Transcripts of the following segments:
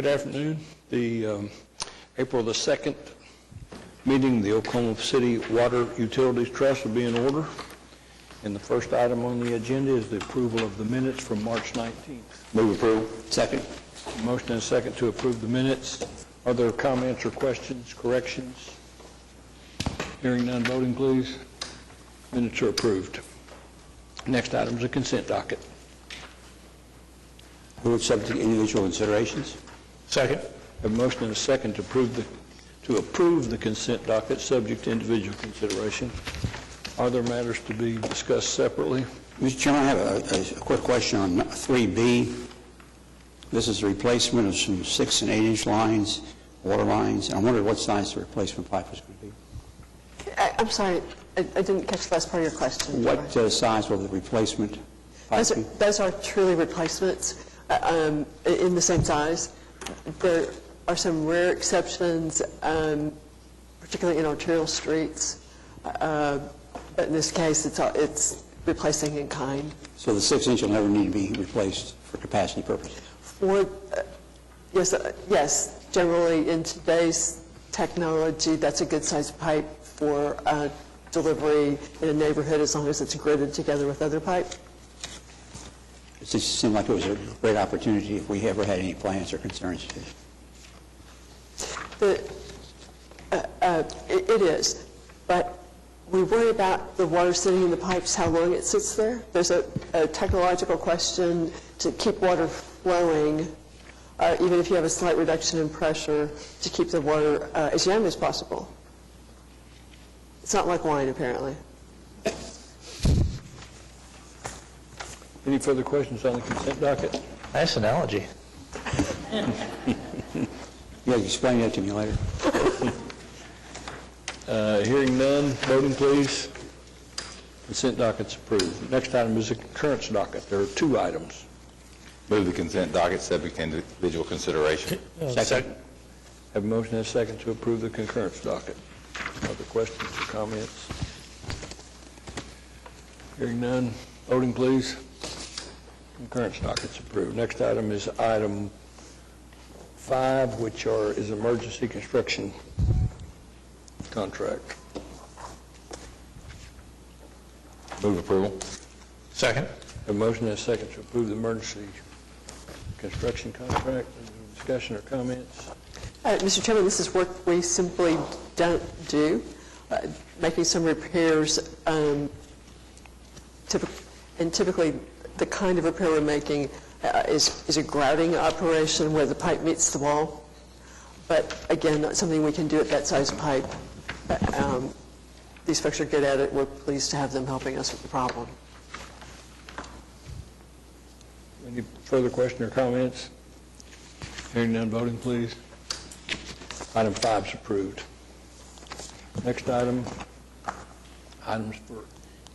Good afternoon. The April the 2nd meeting of the Oklahoma City Water Utilities Trust will be in order. And the first item on the agenda is the approval of the minutes from March 19th. Move approval. Second. Motion and a second to approve the minutes. Are there comments or questions, corrections? Hearing none, voting please. Minutes are approved. Next item is a consent docket. Move subject to individual considerations. Second. Have a motion and a second to approve the consent docket subject to individual consideration. Are there matters to be discussed separately? Mr. Chairman, I have a quick question on 3B. This is a replacement of some 6- and 8-inch lines, water lines, and I wondered what size the replacement pipe was going to be. I'm sorry, I didn't catch the last part of your question. What size will the replacement pipe be? Those are truly replacements in the same size. There are some rare exceptions, particularly in arterial streets, but in this case it's replacing in kind. So the 6-inch will never need to be replaced for capacity purposes? Yes, generally in today's technology, that's a good sized pipe for delivery in a neighborhood as long as it's gridded together with other pipe. It just seemed like it was a great opportunity if we ever had any plans or concerns. It is, but we worry about the water sitting in the pipes, how long it sits there. There's a technological question to keep water flowing, even if you have a slight reduction in pressure, to keep the water as young as possible. It's not like wine, apparently. Any further questions on the consent docket? Nice analogy. Yeah, explain that to me later. Hearing none, voting please. Consent docket's approved. Next item is a concurrence docket. There are 2 items. Move the consent docket subject to individual consideration. Second. Have a motion and a second to approve the concurrence docket. Other questions or comments? Hearing none, voting please. Concurrence docket's approved. Next item is item 5, which is emergency construction contract. Move approval. Second. Have a motion and a second to approve the emergency construction contract. Discussion or comments? Mr. Chairman, this is work we simply don't do. Making some repairs, and typically the kind of repair we're making is a grouting operation where the pipe meets the wall. But again, not something we can do at that size pipe. These folks are good at it. We're pleased to have them helping us with the problem. Any further question or comments? Hearing none, voting please. Item 5 is approved. Next item, items for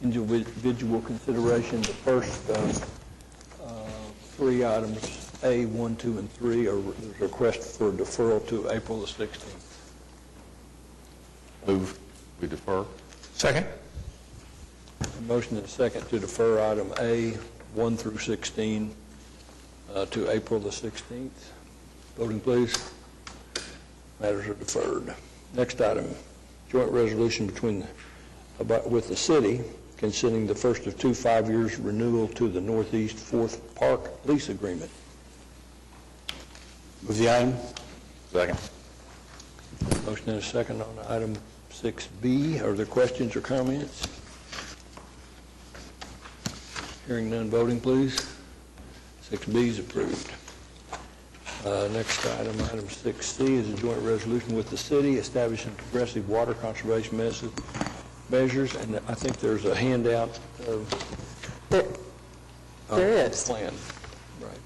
individual consideration. The first 3 items, A, 1, 2, and 3, there's a request for deferral to April the 16th. Move we defer. Second. A motion and a second to defer item A, 1 through 16, to April the 16th. Voting please. Matters are deferred. Next item, joint resolution with the city consenting the first of 2 5-year renewal to the Northeast 4th Park lease agreement. Move the item. Second. Motion and a second on item 6B. Are there questions or comments? Hearing none, voting please. 6B is approved. Next item, item 6C, is a joint resolution with the city establishing progressive water conservation measures, and I think there's a handout of There is. plan. Right.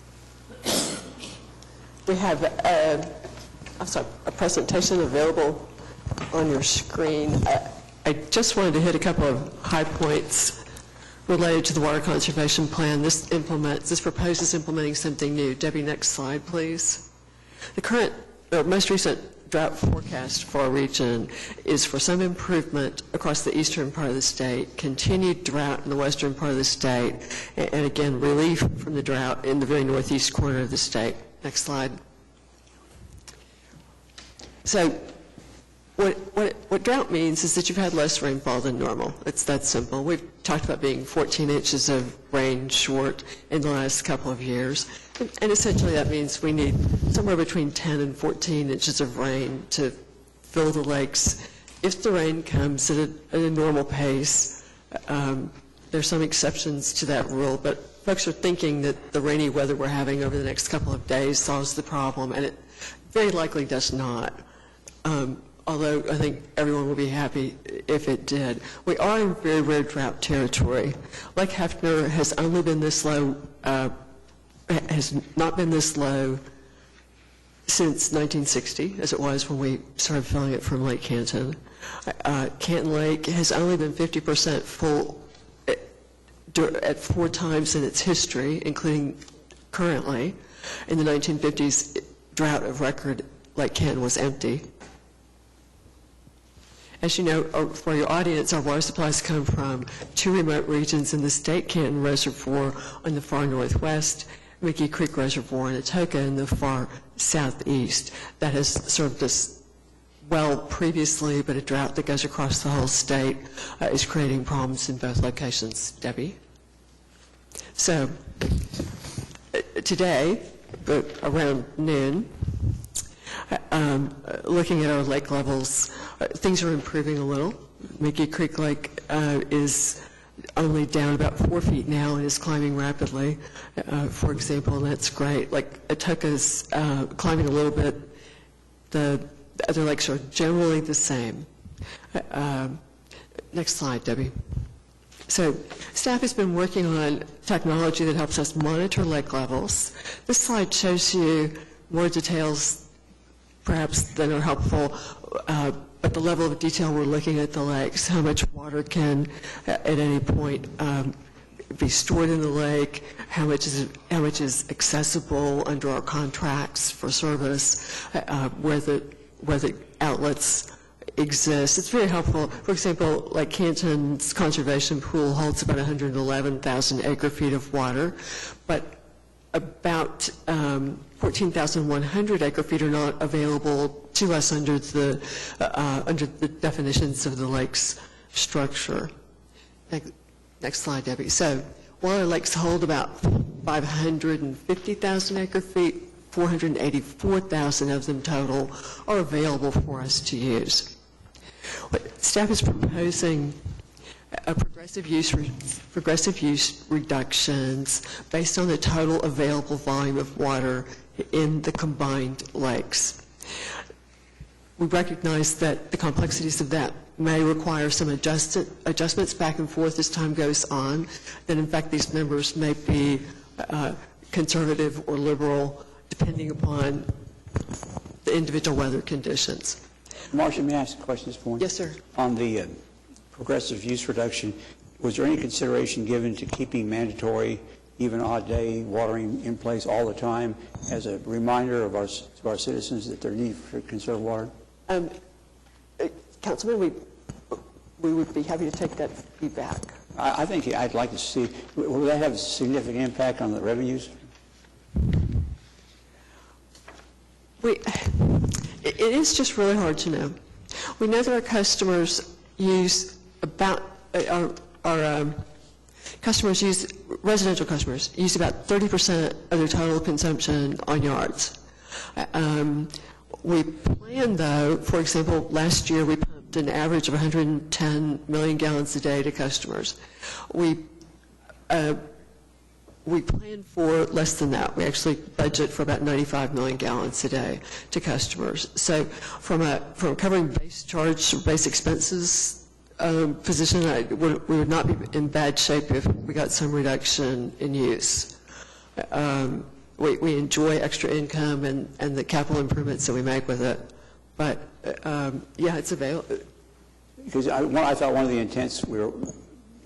We have a presentation available on your screen. I just wanted to hit a couple of high points related to the water conservation plan. This proposes implementing something new. Debbie, next slide, please. The most recent drought forecast for our region is for some improvement across the eastern part of the state, continued drought in the western part of the state, and again, relief from the drought in the very northeast corner of the state. Next slide. So what drought means is that you've had less rainfall than normal. It's that simple. We've talked about being 14 inches of rain short in the last couple of years. And essentially that means we need somewhere between 10 and 14 inches of rain to fill the lakes. If the rain comes at a normal pace, there's some exceptions to that rule, but folks are thinking that the rainy weather we're having over the next couple of days solves the problem, and it very likely does not. Although I think everyone will be happy if it did. We are in very rare drought territory. Lake Hefner has only been this low, has not been this low since 1960, as it was when we started filling it from Lake Canton. Canton Lake has only been 50% full at 4 times in its history, including currently. In the 1950s, drought of record, Lake Canton was empty. As you know, for your audience, our water supplies come from 2 remote regions in the State Canton Reservoir on the far northwest, Mickey Creek Reservoir in Atoka in the far southeast. That has served us well previously, but a drought that goes across the whole state is creating problems in both locations. Debbie? So, today, around noon, looking at our lake levels, things are improving a little. Mickey Creek Lake is only down about 4 feet now and is climbing rapidly, for example, and that's great. Like Atoka's climbing a little bit. The other lakes are generally the same. Next slide, Debbie. So staff has been working on technology that helps us monitor lake levels. This slide shows you more details perhaps than are helpful, but the level of detail we're looking at the lakes, how much water can at any point be stored in the lake, how much is accessible under our contracts for service, where the outlets exist. It's very helpful. For example, like Canton's conservation pool holds about 111,000 acre-feet of water, but about 14,100 acre-feet are not available to us under the definitions of the lake's structure. Next slide, Debbie. So while our lakes hold about 550,000 acre-feet, 484,000 of them total are available for us to use. Staff is proposing a progressive use reductions based on the total available volume of water in the combined lakes. We recognize that the complexities of that may require some adjustments back and forth as time goes on, that in fact these numbers may be conservative or liberal depending upon the individual weather conditions. Marcia, may I ask a question at this point? Yes, sir. On the progressive use reduction, was there any consideration given to keeping mandatory, even odd day watering in place all the time as a reminder to our citizens that their need to conserve water? Councilman, we would be happy to take that feedback. I think I'd like to see, will that have a significant impact on the revenues? It is just really hard to know. We know that our customers use residential customers use about 30% of their total consumption on yards. We plan, though, for example, last year we pumped an average of 110 million gallons a day to customers. We plan for less than that. We actually budget for about 95 million gallons a day to customers. So from covering base charge, base expenses position, we would not be in bad shape if we got some reduction in use. We enjoy extra income and the capital improvements that we make with it. But, yeah, it's available. Because I thought one of the intents we were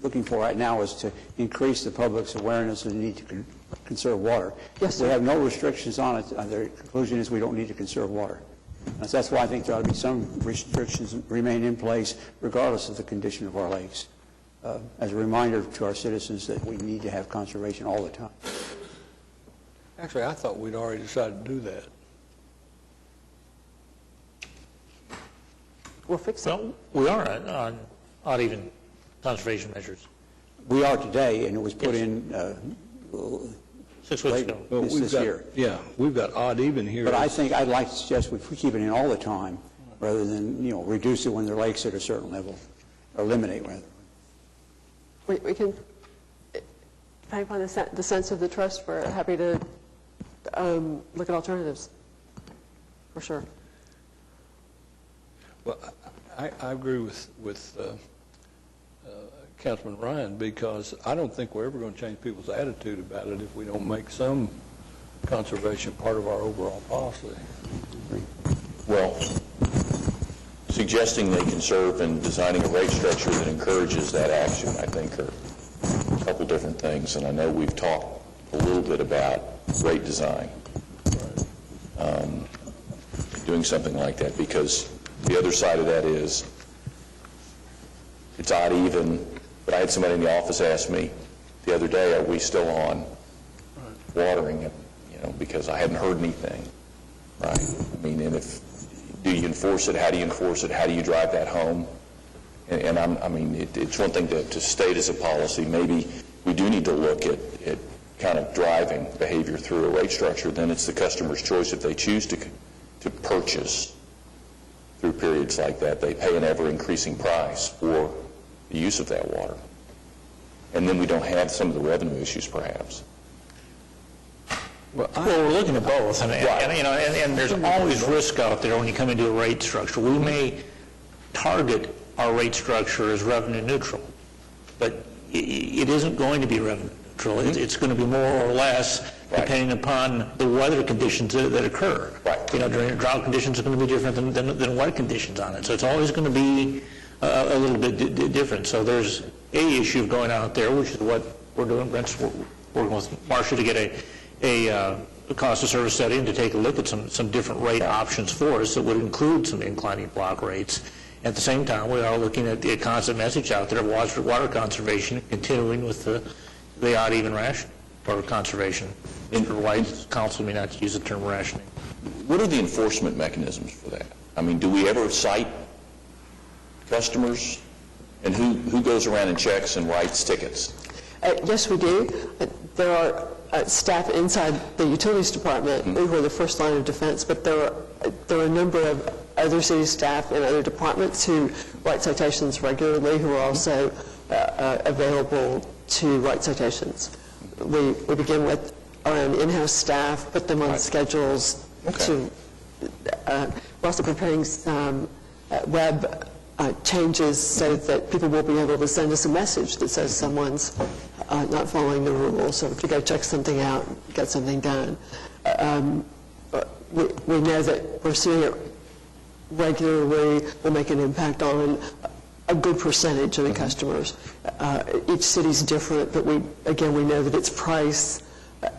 looking for right now is to increase the public's awareness of the need to conserve water. Yes, sir. We have no restrictions on it. Their conclusion is we don't need to conserve water. And so that's why I think there ought to be some restrictions remain in place regardless of the condition of our lakes, as a reminder to our citizens that we need to have conservation all the time. Actually, I thought we'd already decided to do that. We'll fix it. Well, we are on odd even conservation measures. We are today, and it was put in 6 weeks ago. Well, this year. Yeah, we've got odd even here. But I think I'd like to suggest we keep it in all the time, rather than, reduce it when the lake's at a certain level, or eliminate, rather. We can, depending upon the sense of the trust, we're happy to look at alternatives, for sure. Well, I agree with Councilman Ryan, because I don't think we're ever going to change people's attitude about it if we don't make some conservation part of our overall policy. Well, suggesting they conserve and designing a rate structure that encourages that action, I think, are a couple different things. And I know we've talked a little bit about rate design, doing something like that, because the other side of that is it's odd even. But I had somebody in the office ask me the other day, are we still on watering it, because I hadn't heard anything, right? I mean, and do you enforce it? How do you enforce it? How do you drive that home? And it's one thing to state as a policy. Maybe we do need to look at kind of driving behavior through a rate structure. Then it's the customer's choice if they choose to purchase through periods like that. They pay an ever-increasing price for the use of that water. And then we don't have some of the revenue issues, perhaps. Well, we're looking at both, and there's always risk out there when you come into a rate structure. We may target our rate structure as revenue neutral, but it isn't going to be revenue neutral. It's going to be more or less depending upon the weather conditions that occur. Right. During drought conditions are going to be different than wet conditions on it. So it's always going to be a little bit different. So there's a issue of going out there, which is what we're doing. Brent's working with Marcia to get a cost of service study and to take a look at some different rate options for us that would include some inclining block rates. At the same time, we are looking at the constant message out there of water conservation, continuing with the odd even ration for conservation. Mr. White's council may not use the term rationing. What are the enforcement mechanisms for that? I mean, do we ever cite customers? And who goes around and checks and writes tickets? Yes, we do. There are staff inside the utilities department who are the first line of defense, but there are a number of other city staff and other departments who write citations regularly, who are also available to write citations. We begin with our own in-house staff, put them on schedules. Okay. We're also preparing some web changes so that people will be able to send us a message that says someone's not following the rules, so to go check something out, get something done. We know that pursuing it regularly will make an impact on a good percentage of the customers. Each city's different, but we know that it's price,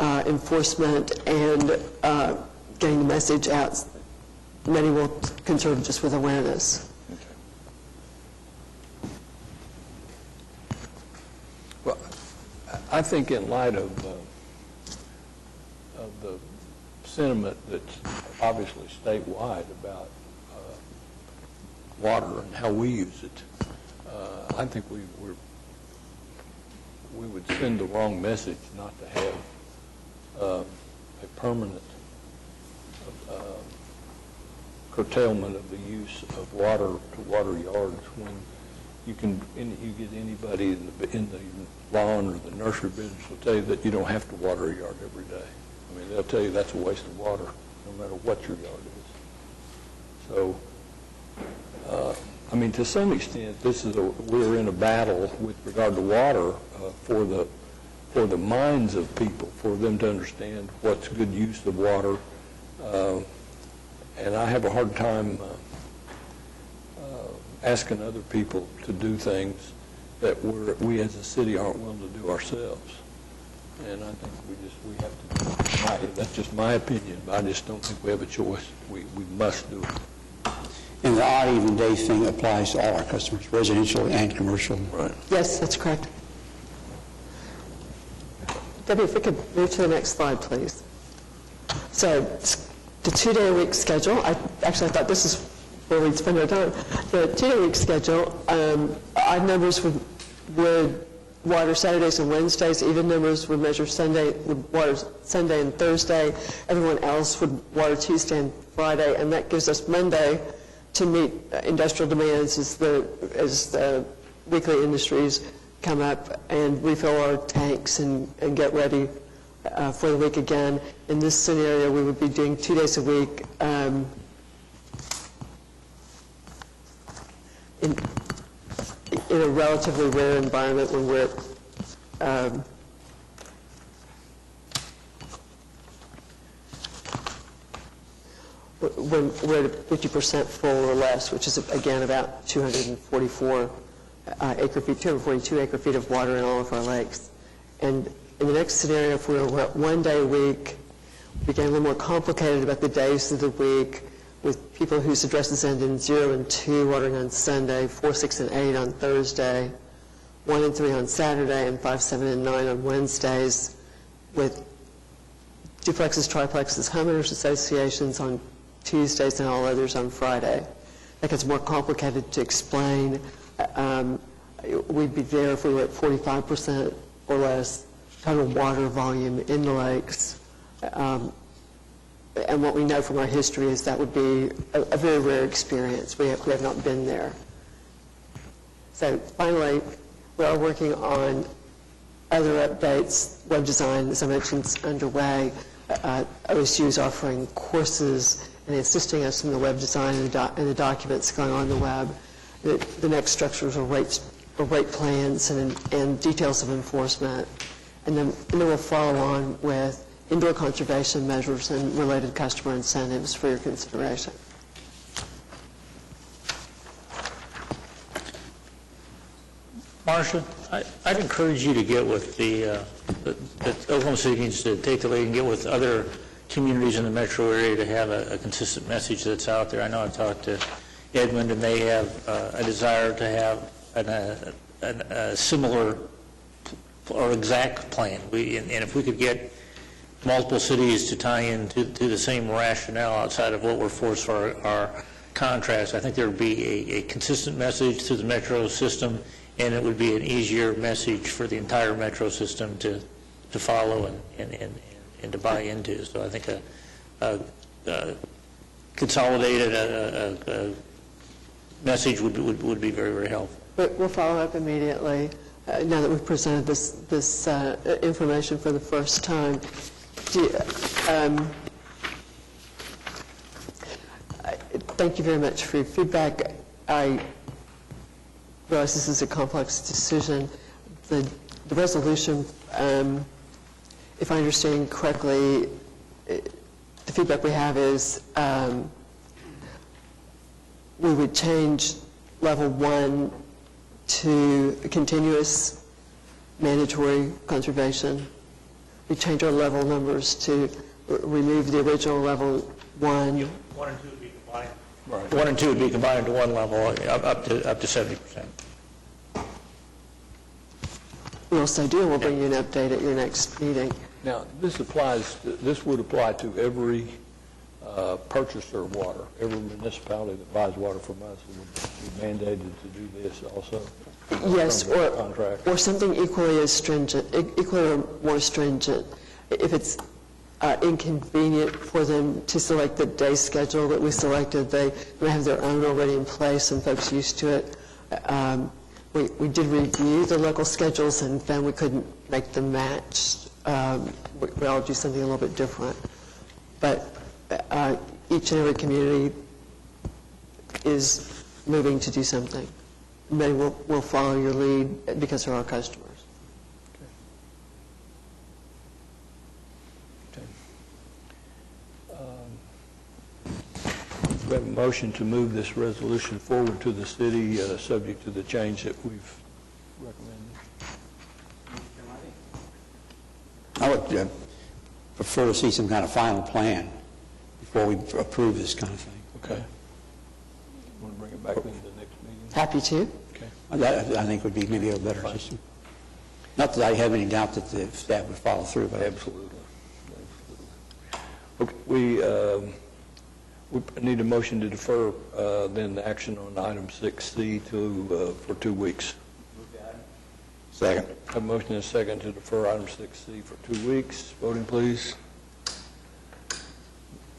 enforcement, and getting the message out. Many will conserve just with awareness. Well, I think in light of the sentiment that's obviously statewide about water and how we use it, I think we would send the wrong message not to have a permanent curtailment of the use of water to water yards when you get anybody in the lawn or the nursery business will tell you that you don't have to water a yard every day. I mean, they'll tell you that's a waste of water, no matter what your yard is. So, I mean, to some extent, we're in a battle with regard to water for the minds of people, for them to understand what's good use of water. And I have a hard time asking other people to do things that we as a city aren't willing to do ourselves. And I think we have to do it. That's just my opinion, but I just don't think we have a choice. We must do it. And the odd even day thing applies to all our customers, residential and commercial. Right. Yes, that's correct. Debbie, if we could move to the next slide, please. So the 2-day-a-week schedule, I thought this before we spend our time. The 2-day-week schedule, odd numbers would water Saturdays and Wednesdays. Even numbers would would water Sunday and Thursday. Everyone else would water Tuesday and Friday, and that gives us Monday to meet industrial demands as the weekly industries come up and refill our tanks and get ready for the week again. In this scenario, we would be doing 2 days a week. In a relatively rare environment when we're at 50% full or less, which is again about 242 acre feet of water in all of our lakes. And in the next scenario, if we were 1 day a week, we get a little more complicated about the days of the week, with people whose addresses end in 0 and 2 watering on Sunday, 4, 6, and 8 on Thursday, 1 and 3 on Saturday, and 5, 7, and 9 on Wednesdays, with duplexes, triplexes, homeowners associations on Tuesdays, and all others on Friday. That gets more complicated to explain. We'd be there if we were at 45% or less total water volume in the lakes. And what we know from our history is that would be a very rare experience. We have not been there. So finally, we are working on other updates. Web design, as I mentioned, is underway. OSU is offering courses and assisting us in the web design and the documents going on the web. The next structures are rate plans and details of enforcement. And then we'll follow on with indoor conservation measures and related customer incentives for your consideration. Marcia, I'd encourage you to get with the Oklahoma City needs to take the lead and get with other communities in the metro area to have a consistent message that's out there. I know I've talked to Edmond, and they have a desire to have a similar or exact plan. And if we could get multiple cities to tie into the same rationale outside of what we're forced for our contracts, I think there would be a consistent message to the metro system, and it would be an easier message for the entire metro system to follow and to buy into. So I think a consolidated message would be very, very helpful. But we'll follow up immediately now that we've presented this information for the first time. Thank you very much for your feedback. I realize this is a complex decision. The resolution, if I understand correctly, the feedback we have is we would change level 1 to continuous mandatory conservation. We change our level numbers to remove the original level 1. 1 and 2 would be combined. Right. 1 and 2 would be combined into one level, up to 70%. We also do, and we'll bring you an update at your next meeting. Now, this would apply to every purchaser of water. Every municipality that buys water from us would be mandated to do this also. Yes, Contract. or something equally as stringent, equally or more stringent. If it's inconvenient for them to select the day schedule that we selected, they may have their own already in place and folks used to it. We did review the local schedules and found we couldn't make them match. We all do something a little bit different. But each and every community is moving to do something. They will follow your lead because they're our customers. We have a motion to move this resolution forward to the city, subject to the change that we've recommended. I would prefer to see some kind of final plan before we approve this kind of thing. Okay. Want to bring it back into the next meeting? Happy to. Okay. That, I think, would be maybe a better system. Not that I have any doubt that the staff would follow through, but Absolutely. Okay, We need a motion to defer then the action on item 6C for 2 weeks. Second. Have a motion and a second to defer item 6C for 2 weeks. Voting, please.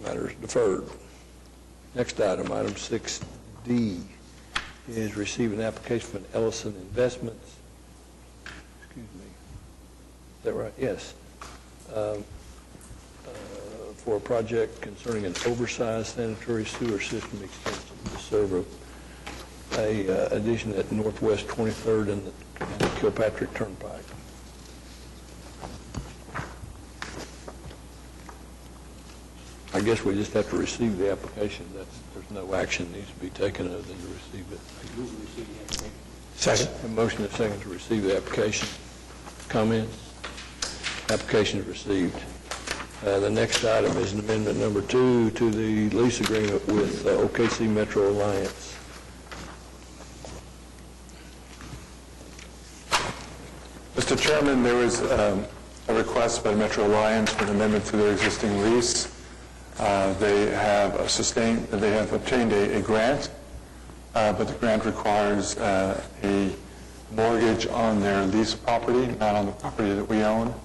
Matter is deferred. Next item, item 6D, is receive an application from Ellison Investments. Excuse me. Is that right? Yes. For a project concerning an oversized sanitary sewer system extension to serve a addition at Northwest 23rd and the Kilpatrick Turnpike. I guess we just have to receive the application. There's no action needs to be taken other than to receive it. Second. A motion and a second to receive the application. Comments? Application is received. The next item is an amendment number 2 to the lease agreement with OKC Metro Alliance. Mr. Chairman, there was a request by Metro Alliance for an amendment to their existing lease. They have obtained a grant, but the grant requires a mortgage on their lease property, not on the property that we own.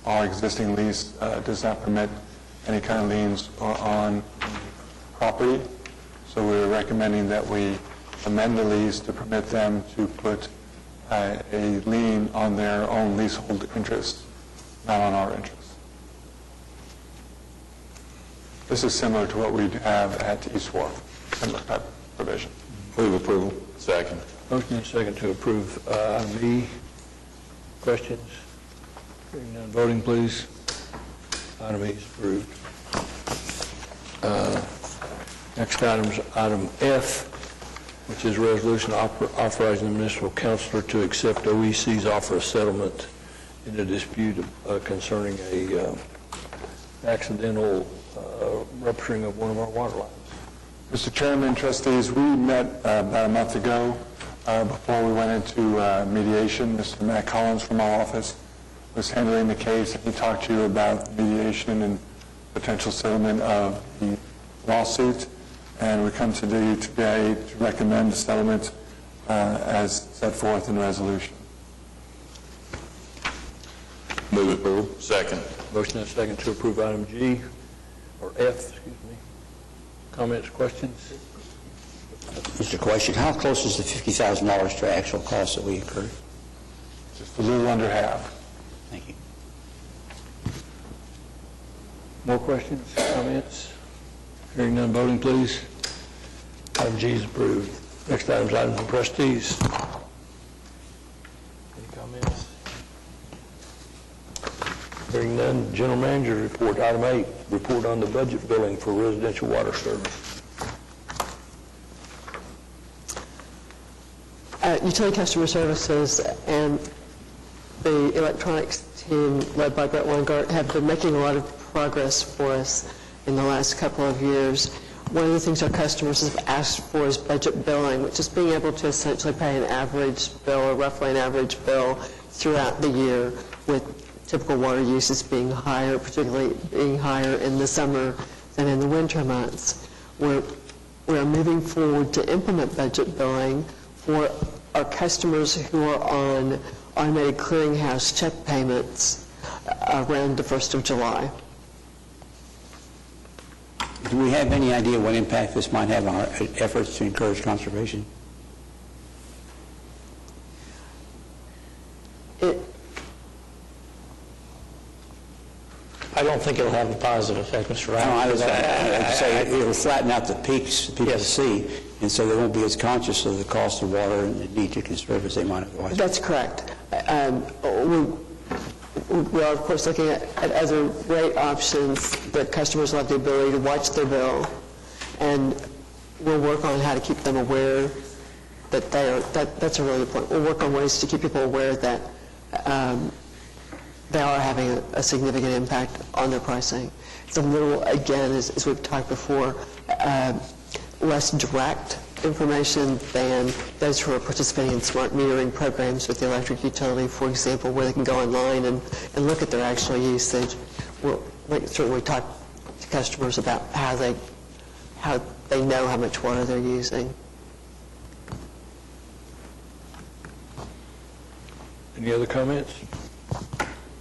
Our existing lease does not permit any kind of liens on property, so we're recommending that we amend the lease to permit them to put a lien on their own leasehold interest, not on our interest. This is similar to what we have at East Wharf, similar type of provision. Move approval. Second. Motion and a second to approve item E. Questions? Hearing none, voting please. Item E is approved. Next item is item F, which is a resolution authorizing the municipal councilor to accept OEC's offer of settlement in a dispute concerning a accidental rupturing of one of our water lines. Mr. Chairman, trustees, we met about a month ago before we went into mediation. Mr. Matt Collins from our office was handling the case, and he talked to you about mediation and potential settlement of the lawsuit. And we come to you today to recommend the settlement as set forth in the resolution. Move approval. Second. Motion and a second to approve item G, or F, excuse me. Comments, questions? Mr. Question, how close is the $50,000 to actual costs that we incurred? Just a little under half. Thank you. More questions, comments? Hearing none, voting please. Item G is approved. Next item is item from trustees. Any comments? Hearing none, general manager report. Item 8, report on the budget billing for residential water service. Utility Customer Services and the electronics team led by Brett Weingart have been making a lot of progress for us in the last couple of years. One of the things our customers have asked for is budget billing, which is being able to essentially pay an average bill, or roughly an average bill, throughout the year, with typical water uses being higher, particularly being higher in the summer than in the winter months. We're moving forward to implement budget billing for our customers who are on automated clearinghouse check payments around the 1st of July. Do we have any idea what impact this might have on our efforts to encourage conservation? I don't think it'll have a positive effect, Mr. Ryan. I would say it'll flatten out the peaks that people see, and so they won't be as conscious of the cost of water and the need to conserve as they might otherwise. That's correct. We are, of course, looking at other rate options, but customers will have the ability to watch their bill, and we'll work on how to keep them aware that that's a really good point. We'll work on ways to keep people aware that they are having a significant impact on their pricing. It's a little, again, as we've talked before, less direct information than those who are participating in smart metering programs with the electric utility, for example, where they can go online and look at their actual usage. We'll certainly talk to customers about how they how they know how much water they're using. Any other comments?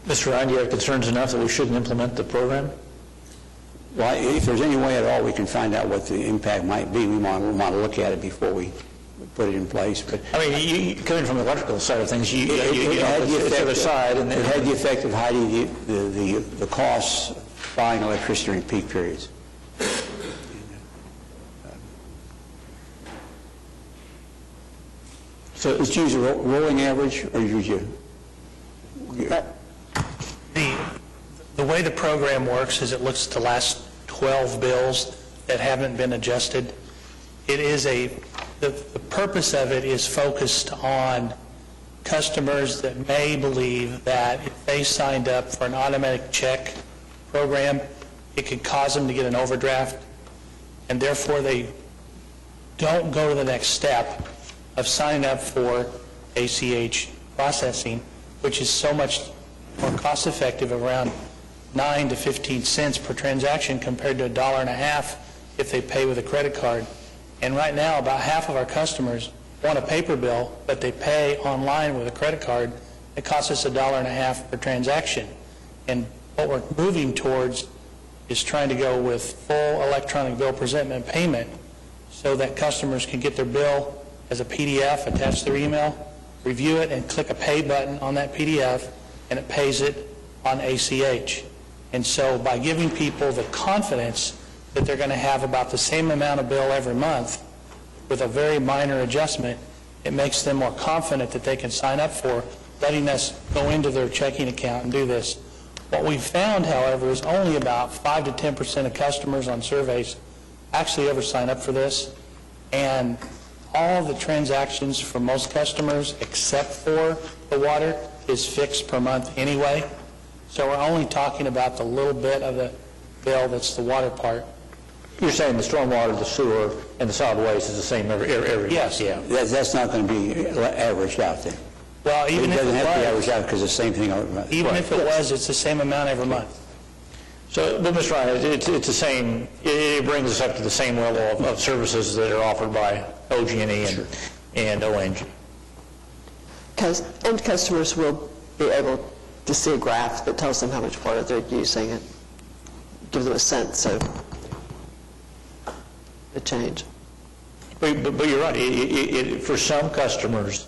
Mr. Ryan, do you have concerns enough that we shouldn't implement the program? Well, if there's any way at all we can find out what the impact might be, we want to look at it before we put it in place. But I mean, you coming from the electrical side of things, you had it's the other side, and it had the effect of hiding the costs of buying electricity during peak periods. So let's use a rolling average, or use you? The way the program works is it looks at the last 12 bills that haven't been adjusted. It is the purpose of it is focused on customers that may believe that if they signed up for an automatic check program, it could cause them to get an overdraft, and therefore they don't go to the next step of signing up for ACH processing, which is so much more cost-effective, around 9 to 15 cents per transaction compared to $1.50 if they pay with a credit card. And right now, about half of our customers want a paper bill, but they pay online with a credit card. It costs us $1.50 per transaction. And what we're moving towards is trying to go with full electronic bill presentment payment so that customers can get their bill as a PDF attached to their email, review it, and click a pay button on that PDF, and it pays it on ACH. And so by giving people the confidence that they're going to have about the same amount of bill every month with a very minor adjustment, it makes them more confident that they can sign up for letting us go into their checking account and do this. What we've found, however, is only about 5 to 10% of customers on surveys actually ever sign up for this, and all the transactions for most customers, except for the water, is fixed per month anyway. So we're only talking about the little bit of the bill that's the water part. You're saying the stormwater, the sewer, and the solid waste is the same every Yes. Yeah. That's not going to be averaged out then. Well, even if It doesn't have to be it averaged was, out because it's the same thing every month. even if it was, it's the same amount every month. So, but Mr. Ryan, it's the same, it brings us up to the same level of services that are offered by OG&E and ONG. And customers will be able to see a graph that tells them how much water they're using and give them a sense of the change. But you're right, for some customers,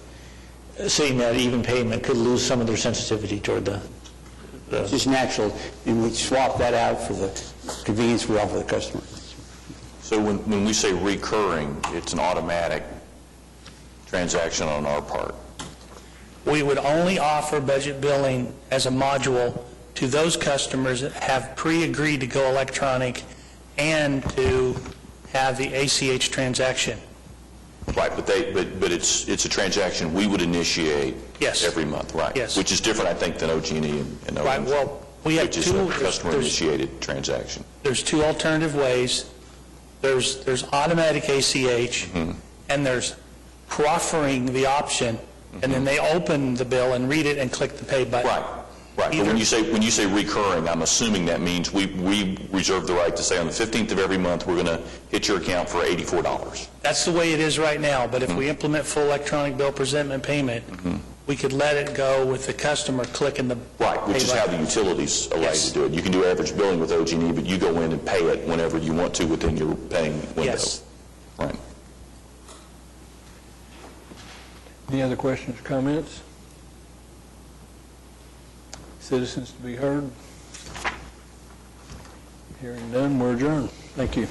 seeing that even payment could lose some of their sensitivity toward the It's just natural, and we swap that out for the convenience we offer the customer. So when we say recurring, it's an automatic transaction on our part. We would only offer budget billing as a module to those customers that have pre-agreed to go electronic and to have the ACH transaction. Right, but it's a transaction we would initiate Yes. every month, right? Yes. Which is different, I think, than OG&E and Right, ONG. well, we have Which is two. a customer-initiated transaction. There's two alternative ways. There's automatic ACH, and there's proffering the option, and then they open the bill and read it and click the pay button. Right. But Either- when you say recurring, I'm assuming that means we reserve the right to say on the 15th of every month, we're going to hit your account for $84. That's the way it is right now, but if we implement full electronic bill presentment payment, we could let it go with the customer clicking the Right, which pay is how button. the utilities allow you Yes. to do it. You can do average billing with OG&E, but you go in and pay it whenever you want to within your paying window. Yes. Right. Any other questions or comments? Citizens to be heard? Hearing none, we're adjourned. Thank you.